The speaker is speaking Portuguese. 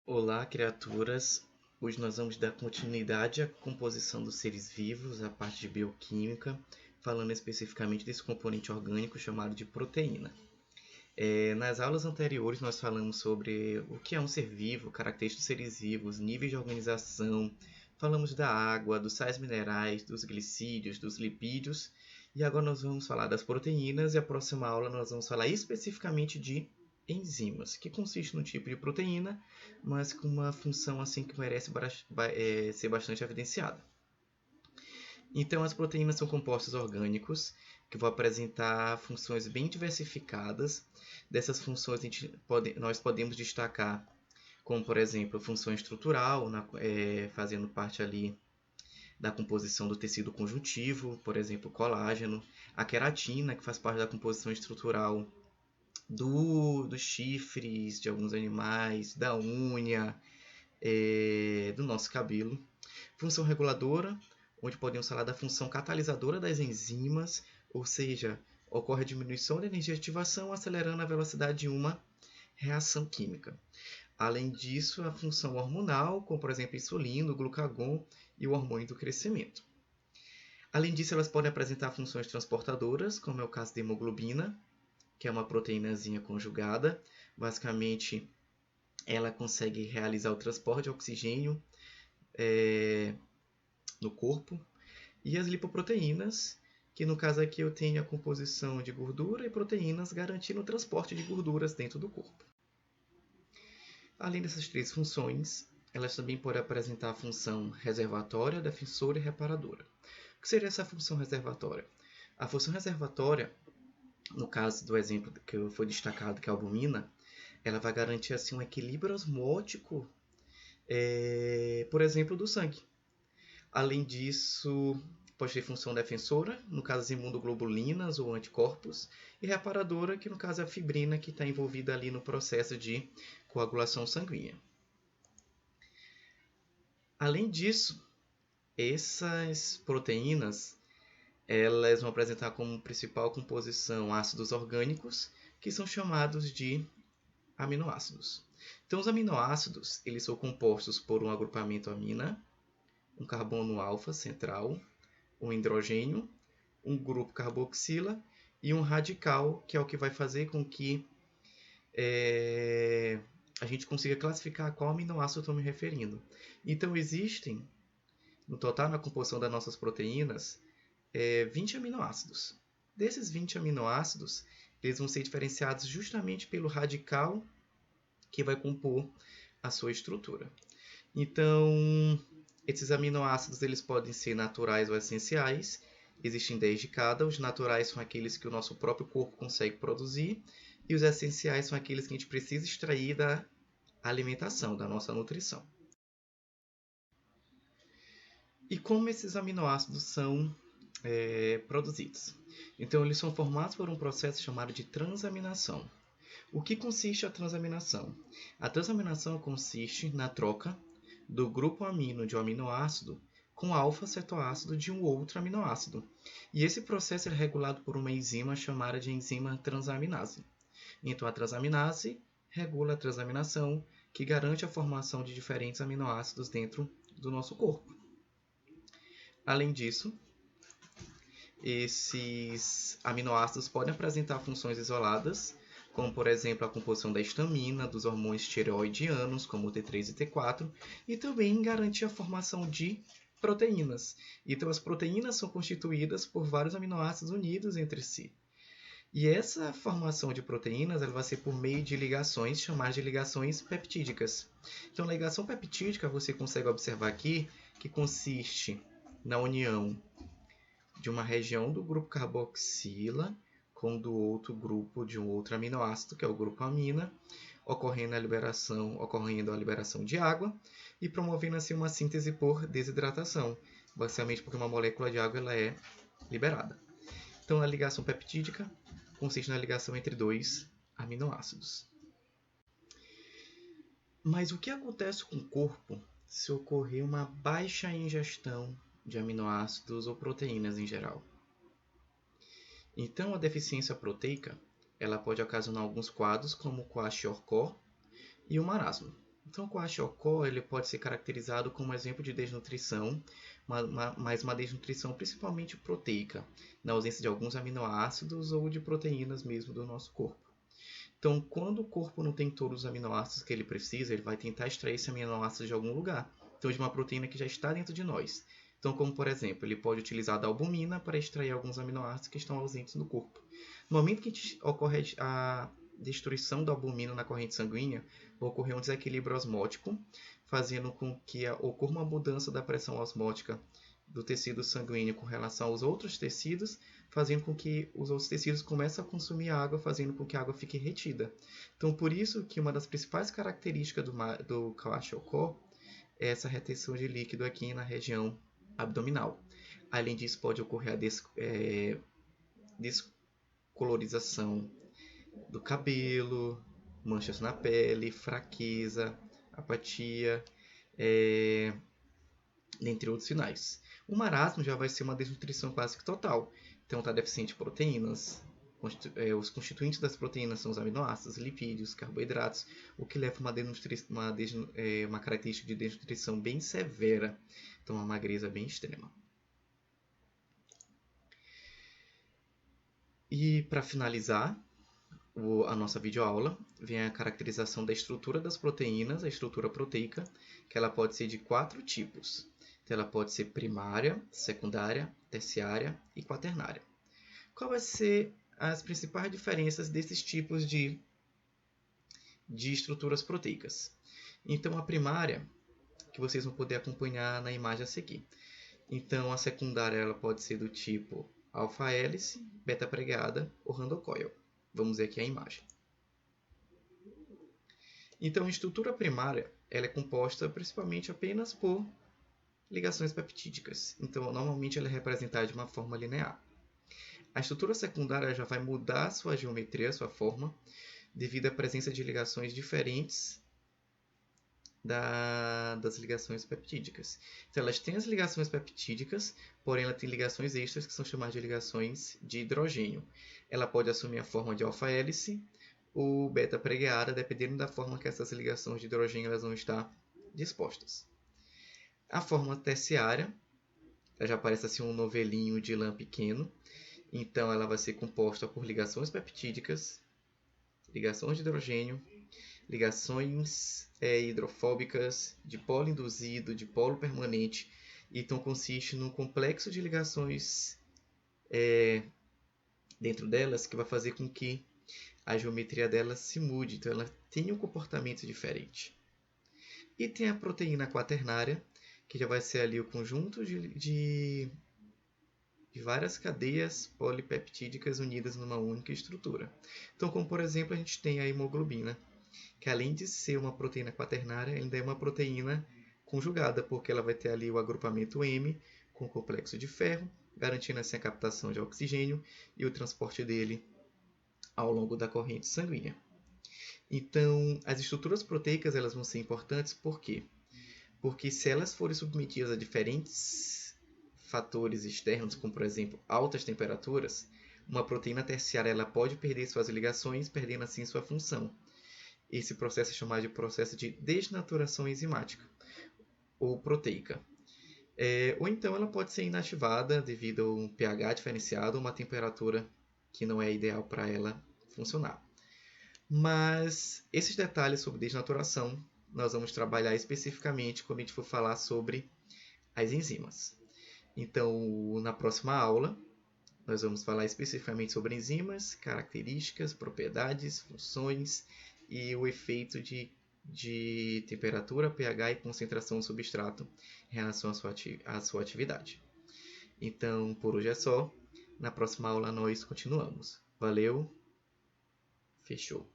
Olá, criaturas! Hoje nós vamos dar continuidade à composição dos seres vivos, a parte de bioquímica, falando especificamente desse componente orgânico chamado de proteína. Nas aulas anteriores nós falamos sobre o que é um ser vivo, características dos seres vivos, níveis de organização, falamos da água, dos sais minerais, dos glicídios, dos lipídios, e agora nós vamos falar das proteínas e a próxima aula nós vamos falar especificamente de enzimas, que consiste no tipo de proteína, mas com uma função assim que merece ser bastante evidenciada. Então, as proteínas são compostos orgânicos que vão apresentar funções bem diversificadas. Dessas funções, nós podemos destacar como, por exemplo, a função estrutural, fazendo parte ali da composição do tecido conjuntivo, por exemplo, colágeno, a queratina, que faz parte da composição estrutural dos chifres de alguns animais, da unha, do nosso cabelo. Função reguladora, onde podemos falar da função catalisadora das enzimas, ou seja, ocorre a diminuição da energia de ativação, acelerando a velocidade de uma reação química. Além disso, a função hormonal, como por exemplo insulina, o glucagon e o hormônio do crescimento. Além disso, elas podem apresentar funções transportadoras, como é o caso da hemoglobina, que é uma proteínazinha conjugada. Basicamente, ela consegue realizar o transporte de oxigênio no corpo. E as lipoproteínas, que no caso aqui eu tenho a composição de gordura e proteínas garantindo o transporte de gorduras dentro do corpo. Além dessas três funções, elas também podem apresentar a função reservatória, defensora e reparadora. O que seria essa função reservatória? A função reservatória, no caso do exemplo que foi destacado, que é a albumina, ela vai garantir assim, um equilíbrio osmótico, por exemplo, do sangue. Além disso, pode ter função defensora, no caso as imunoglobulinas ou anticorpos, e reparadora, que no caso é a fibrina, que está envolvida ali no processo de coagulação sanguínea. Além disso, essas proteínas elas vão apresentar como principal composição ácidos orgânicos, que são chamados de aminoácidos. Então, os aminoácidos eles são compostos por um agrupamento amina, um carbono alfa central, um hidrogênio, um grupo carboxila e um radical, que é o que vai fazer com que a gente consiga classificar a qual aminoácido eu estou me referindo. Então, existem, no total, na composição das nossas proteínas, 20 aminoácidos. Desses 20 aminoácidos, eles vão ser diferenciados justamente pelo radical que vai compor a sua estrutura. Então, esses aminoácidos eles podem ser naturais ou essenciais. Existem 10 de cada. Os naturais são aqueles que o nosso próprio corpo consegue produzir. E os essenciais são aqueles que a gente precisa extrair da alimentação, da nossa nutrição. E como esses aminoácidos são produzidos? Então, eles são formados por um processo chamado de transaminação. O que consiste a transaminação? A transaminação consiste na troca do grupo amino de um aminoácido com alfa-cetoácido de um outro aminoácido. E esse processo é regulado por uma enzima chamada de enzima transaminase. Então, a transaminase regula a transaminação, que garante a formação de diferentes aminoácidos dentro do nosso corpo. Além disso, esses aminoácidos podem apresentar funções isoladas, como por exemplo a composição da histamina, dos hormônios tireoidianos, como o T3 e T4, e também garantir a formação de proteínas. Então as proteínas são constituídas por vários aminoácidos unidos entre si. E essa formação de proteínas ela vai ser por meio de ligações chamadas de ligações peptídicas. Então a ligação peptídica você consegue observar aqui que consiste na união de uma região do grupo carboxila com do outro grupo de um outro aminoácido, que é o grupo amina, ocorrendo a liberação de água e promovendo assim uma síntese por desidratação, basicamente porque uma molécula de água ela é liberada. Então a ligação peptídica consiste na ligação entre dois aminoácidos. Mas o que acontece com o corpo se ocorrer uma baixa ingestão de aminoácidos ou proteínas em geral? Então, a deficiência proteica ela pode ocasionar alguns quadros, como o kwashiorkor e o marasmo. Então, o kwashiorkor ele pode ser caracterizado como exemplo de desnutrição, mas uma desnutrição principalmente proteica, na ausência de alguns aminoácidos ou de proteínas mesmo do nosso corpo. Então, quando o corpo não tem todos os aminoácidos que ele precisa, ele vai tentar extrair esse aminoácido de algum lugar. Então, de uma proteína que já está dentro de nós. Então, como por exemplo, ele pode utilizar da albumina para extrair alguns aminoácidos que estão ausentes no corpo. No momento que ocorre a destruição da albumina na corrente sanguínea, vai ocorrer um desequilíbrio osmótico, fazendo com que ocorra uma mudança da pressão osmótica do tecido sanguíneo com relação aos outros tecidos, fazendo com que os outros tecidos comecem a consumir água, fazendo com que a água fique retida. Então, por isso que uma das principais características do kwashiorkor é essa retenção de líquido aqui na região abdominal. Além disso, pode ocorrer a descolorização do cabelo, manchas na pele, fraqueza, apatia, dentre outros sinais. O marasmo já vai ser uma desnutrição quase que total. Então, está deficiente de proteínas. Os constituintes das proteínas são os aminoácidos, lipídios, carboidratos, o que leva a uma característica de desnutrição bem severa. Então, uma magreza bem extrema. E, para finalizar a nossa videoaula, vem a caracterização da estrutura das proteínas, a estrutura proteica, que ela pode ser de 4 tipos. Então, ela pode ser primária, secundária, terciária e quaternária. Qual vai ser as principais diferenças desses tipos de estruturas proteicas? Então, a primária, que vocês vão poder acompanhar na imagem a seguir. Então, a secundária ela pode ser do tipo alfa-hélice, beta-pregada ou randocoil. Vamos ver aqui a imagem. Então, a estrutura primária ela é composta principalmente apenas por ligações peptídicas. Então, normalmente ela é representada de uma forma linear. A estrutura secundária já vai mudar sua geometria, sua forma, devido à presença de ligações diferentes das ligações peptídicas. Então, elas têm as ligações peptídicas, porém ela tem ligações extras que são chamadas de ligações de hidrogênio. Ela pode assumir a forma de alfa-hélice ou beta-pregueada, dependendo da forma que essas ligações de hidrogênio elas vão estar dispostas. A forma terciária, ela já parece assim um novelinho de lã pequeno. Então, ela vai ser composta por ligações peptídicas, ligações de hidrogênio, ligações hidrofóbicas, dipolo induzido, dipolo permanente. Então, consiste num complexo de ligações dentro delas que vai fazer com que a geometria delas se mude. Então, ela tem um comportamento diferente. E tem a proteína quaternária, que já vai ser ali o conjunto de várias cadeias polipeptídicas unidas numa única estrutura. Então, como por exemplo, a gente tem a hemoglobina, que além de ser uma proteína quaternária, ainda é uma proteína conjugada, porque ela vai ter ali o agrupamento M com complexo de ferro, garantindo assim a captação de oxigênio e o transporte dele ao longo da corrente sanguínea. Então, as estruturas proteicas elas vão ser importantes por quê? Porque se elas forem submetidas a diferentes fatores externos, como por exemplo altas temperaturas, uma proteína terciária ela pode perder suas ligações, perdendo assim sua função. Esse processo é chamado de processo de desnaturação enzimática ou proteica. Ou então ela pode ser inativada devido a um pH diferenciado ou uma temperatura que não é ideal para ela funcionar. Mas esses detalhes sobre desnaturação nós vamos trabalhar especificamente quando a gente for falar sobre as enzimas. Então, na próxima aula, nós vamos falar especificamente sobre enzimas, características, propriedades, funções e o efeito de temperatura, pH e concentração do substrato em relação à sua atividade. Então, por hoje é só. Na próxima aula nós continuamos. Valeu, fechou.